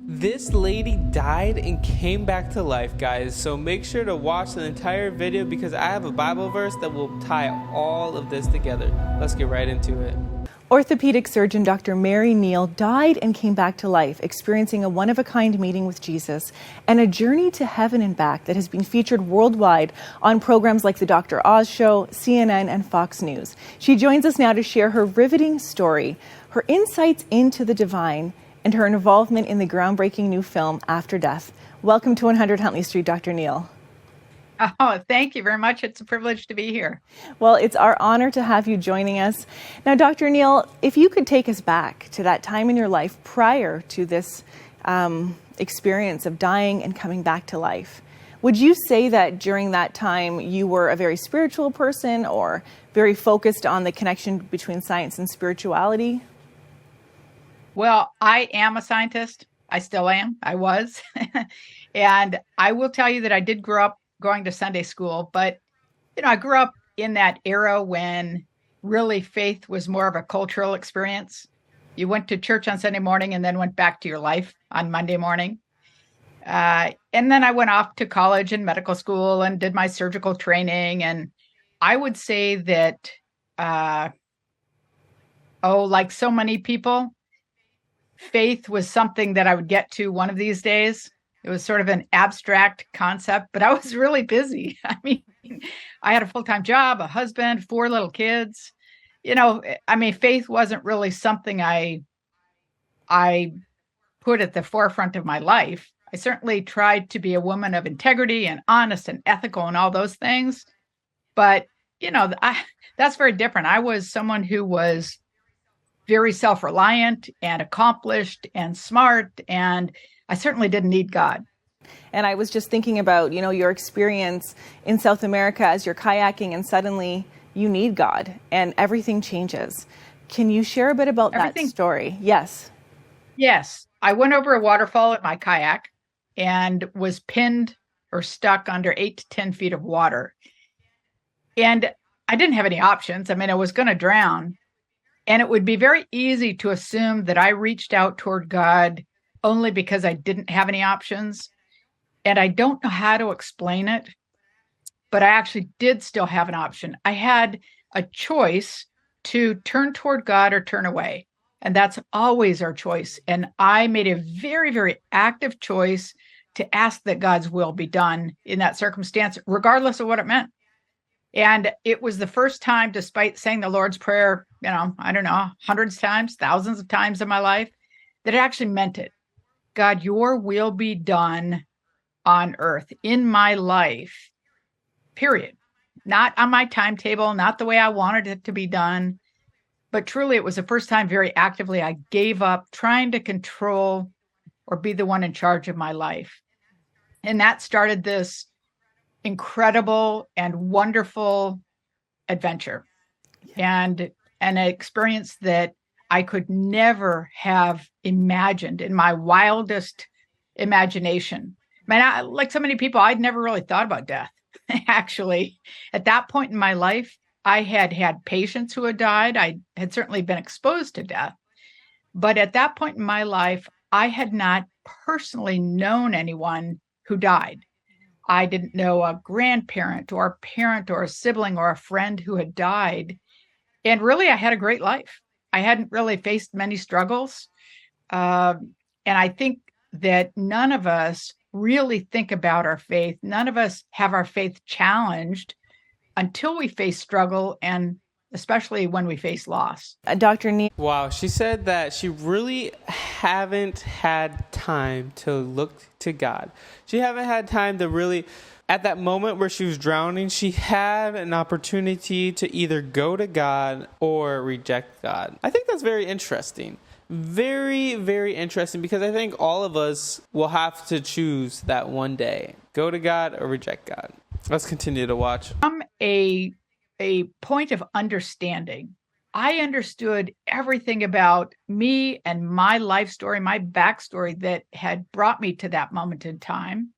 This lady died and came back to life, guys. So make sure to watch the entire video because I have a Bible verse that will tie all of this together. Let's get right into it. Orthopedic surgeon Dr. Mary Neal died and came back to life, experiencing a one-of-a-kind meeting with Jesus and a journey to heaven and back that has been featured worldwide on programs like The Dr. Oz Show, CNN, and Fox News. She joins us now to share her riveting story, her insights into the divine, and her involvement in the groundbreaking new film, After Death. Welcome to 100 Huntley Street, Dr. Neal. Oh, thank you very much. It's a privilege to be here. Well, it's our honor to have you joining us. Now, Dr. Neal, if you could take us back to that time in your life prior to this experience of dying and coming back to life, would you say that during that time you were a very spiritual person or very focused on the connection between science and spirituality? Well, I am a scientist. I still am. I was. And I will tell you that I did grow up going to Sunday school, but I grew up in that era when really faith was more of a cultural experience. You went to church on Sunday morning and then went back to your life on Monday morning. And then I went off to college and medical school and did my surgical training. And I would say that, like so many people, faith was something that I would get to one of these days. It was sort of an abstract concept, but I was really busy. I mean, I had a full-time job, a husband, 4 little kids. Faith wasn't really something I put at the forefront of my life. I certainly tried to be a woman of integrity and honest and ethical and all those things. But, that's very different. I was someone who was very self-reliant and accomplished and smart, and I certainly didn't need God. And I was just thinking about, your experience in South America as you're kayaking and suddenly you need God and everything changes. Can you share a bit about that story? Yes. Yes. I went over a waterfall in my kayak and was pinned or stuck under 8 to 10 feet of water. And I didn't have any options. I was going to drown. And it would be very easy to assume that I reached out toward God only because I didn't have any options. And I don't know how to explain it, but I actually did still have an option. I had a choice to turn toward God or turn away. And that's always our choice. And I made a very, very active choice to ask that God's will be done in that circumstance, regardless of what it meant. And it was the first time, despite saying the Lord's Prayer, hundreds of times, thousands of times in my life, that it actually meant it. God, your will be done on earth in my life, period. Not on my timetable, not the way I wanted it to be done. But truly, it was the first time very actively I gave up trying to control or be the one in charge of my life. And that started this incredible and wonderful adventure and an experience that I could never have imagined in my wildest imagination. Like so many people, I'd never really thought about death. Actually, at that point in my life, I had had patients who had died. I had certainly been exposed to death. But at that point in my life, I had not personally known anyone who died. I didn't know a grandparent or a parent or a sibling or a friend who had died. And really, I had a great life. I hadn't really faced many struggles. And I think that none of us really think about our faith. None of us have our faith challenged until we face struggle, and especially when we face loss. Dr. Neal. Wow, she said that she really haven't had time to look to God. She haven't had time to really, at that moment where she was drowning, she had an opportunity to either go to God or reject God. I think that's very interesting. Very, very interesting, because I think all of us will have to choose that one day. Go to God or reject God. Let's continue to watch. From a point of understanding, I understood everything about me and my life story, my backstory that had brought me to that moment in time.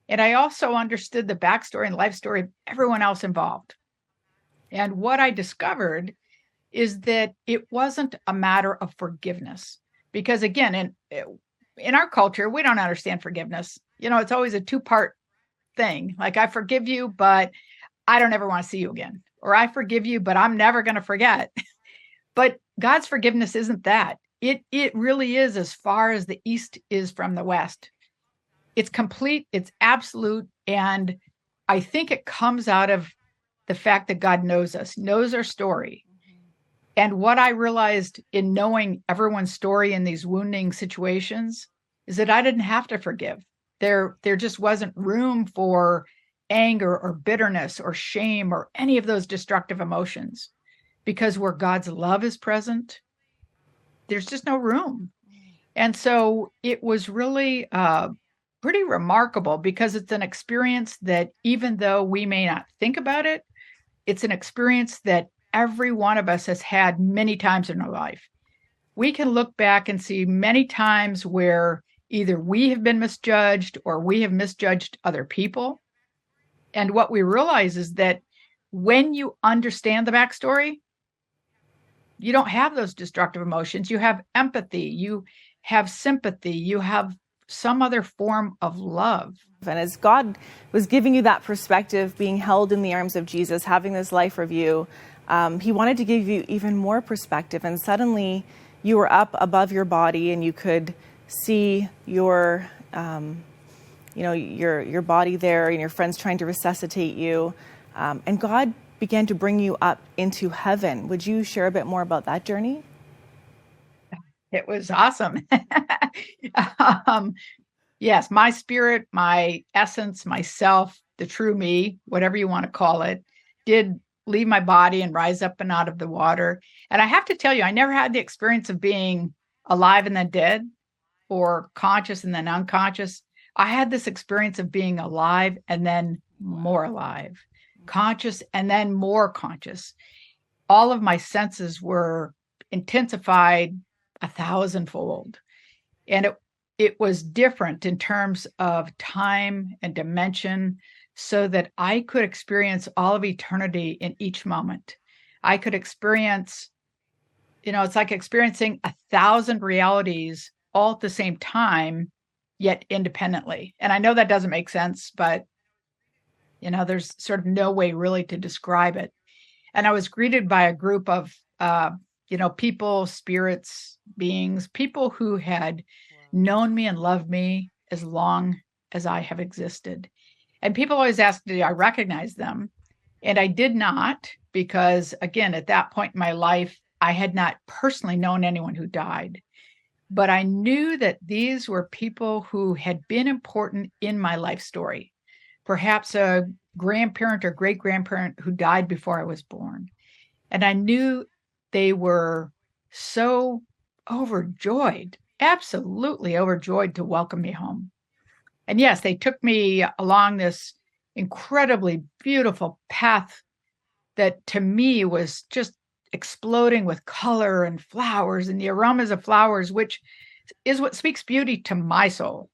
And I also understood the backstory and life story of everyone else involved. And what I discovered is that it wasn't a matter of forgiveness. Because again, in our culture, we don't understand forgiveness. It's always a two-part thing. Like, I forgive you, but I don't ever want to see you again. Or I forgive you, but I'm never going to forget. But God's forgiveness isn't that. It really is as far as the East is from the West. It's complete, it's absolute. And I think it comes out of the fact that God knows us, knows our story. And what I realized in knowing everyone's story in these wounding situations is that I didn't have to forgive. There just wasn't room for anger or bitterness or shame or any of those destructive emotions, because where God's love is present, there's just no room. And so it was really pretty remarkable, because it's an experience that, even though we may not think about it, it's an experience that every one of us has had many times in our life. We can look back and see many times where either we have been misjudged or we have misjudged other people. And what we realize is that when you understand the backstory, you don't have those destructive emotions. You have empathy, you have sympathy, you have some other form of love. And as God was giving you that perspective, being held in the arms of Jesus, having this life review, he wanted to give you even more perspective. And suddenly you were up above your body and you could see your body there and your friends trying to resuscitate you. And God began to bring you up into heaven. Would you share a bit more about that journey? It was awesome. Yes, my spirit, my essence, myself, the true me, whatever you want to call it, did leave my body and rise up and out of the water. And I have to tell you, I never had the experience of being alive and then dead, or conscious and then unconscious. I had this experience of being alive and then more alive, conscious and then more conscious. All of my senses were intensified 1,000-fold. And it was different in terms of time and dimension, so that I could experience all of eternity in each moment. I could experience, it's like experiencing 1,000 realities all at the same time, yet independently. And I know that doesn't make sense, but there's sort of no way really to describe it. And I was greeted by a group of people, spirits, beings, people who had known me and loved me as long as I have existed. And people always ask, did I recognize them? And I did not, because again, at that point in my life, I had not personally known anyone who died. But I knew that these were people who had been important in my life story. Perhaps a grandparent or great-grandparent who died before I was born. And I knew they were so overjoyed, absolutely overjoyed to welcome me home. And yes, they took me along this incredibly beautiful path that to me was just exploding with color and flowers and the aromas of flowers, which is what speaks beauty to my soul.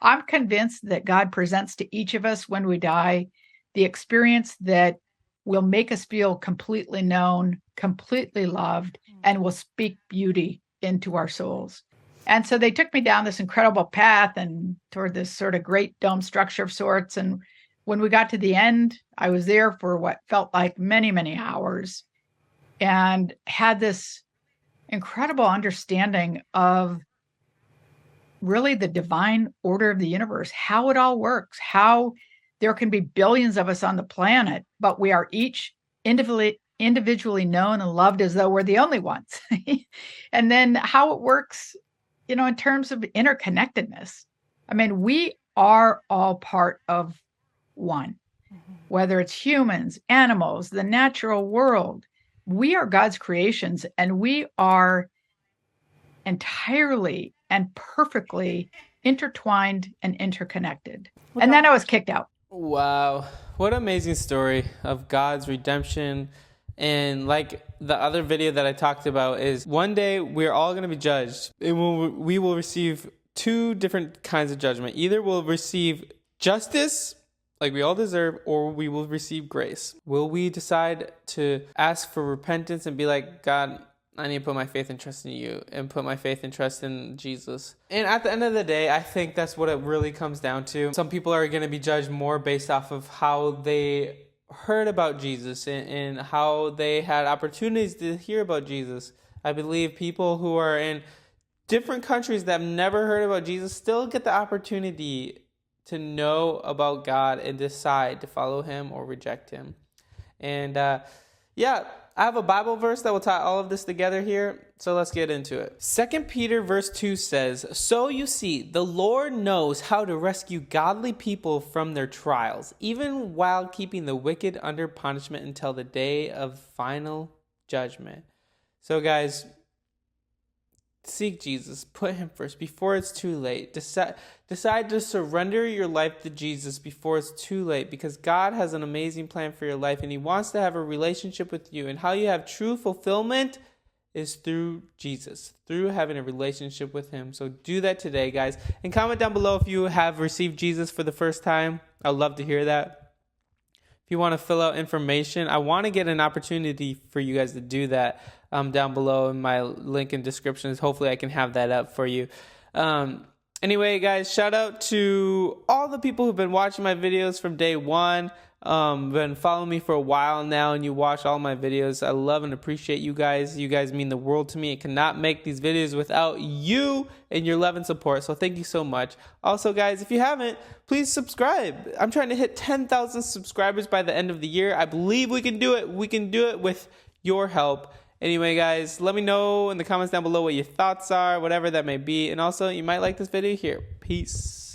I'm convinced that God presents to each of us when we die the experience that will make us feel completely known, completely loved, and will speak beauty into our souls. And so they took me down this incredible path and toward this sort of great dome structure of sorts. And when we got to the end, I was there for what felt like many, many hours, and had this incredible understanding of really the divine order of the universe, how it all works, how there can be billions of us on the planet, but we are each individually known and loved as though we're the only ones. And then how it works, in terms of interconnectedness. I mean, we are all part of one, whether it's humans, animals, the natural world. We are God's creations, and we are entirely and perfectly intertwined and interconnected. And then I was kicked out. Wow. What an amazing story of God's redemption. And like the other video that I talked about is one day we're all going to be judged. We will receive two different kinds of judgment. Either we'll receive justice like we all deserve, or we will receive grace. Will we decide to ask for repentance and be like, God, I need to put my faith and trust in you and put my faith and trust in Jesus. And at the end of the day, I think that's what it really comes down to. Some people are going to be judged more based off of how they heard about Jesus and how they had opportunities to hear about Jesus. I believe people who are in different countries that have never heard about Jesus still get the opportunity to know about God and decide to follow him or reject him. And I have a Bible verse that will tie all of this together here, so let's get into it. 2 Peter verse 2 says, "So you see, the Lord knows how to rescue godly people from their trials, even while keeping the wicked under punishment until the day of final judgment." So guys, seek Jesus. Put him first before it's too late. Decide to surrender your life to Jesus before it's too late, because God has an amazing plan for your life and he wants to have a relationship with you. And how you have true fulfillment is through Jesus, through having a relationship with him. So do that today, guys. And comment down below if you have received Jesus for the first time. I'd love to hear that. If you want to fill out information, I want to get an opportunity for you guys to do that down below in my link in descriptions. Hopefully I can have that up for you. Anyway, guys, shout out to all the people who've been watching my videos from day one. Been following me for a while now, and you watch all my videos. I love and appreciate you guys. You guys mean the world to me. I cannot make these videos without you and your love and support. So thank you so much. Also, guys, if you haven't, please subscribe. I'm trying to hit 10,000 subscribers by the end of the year. I believe we can do it. We can do it with your help. Anyway, guys, let me know in the comments down below what your thoughts are, whatever that may be. And also, you might like this video here. Peace.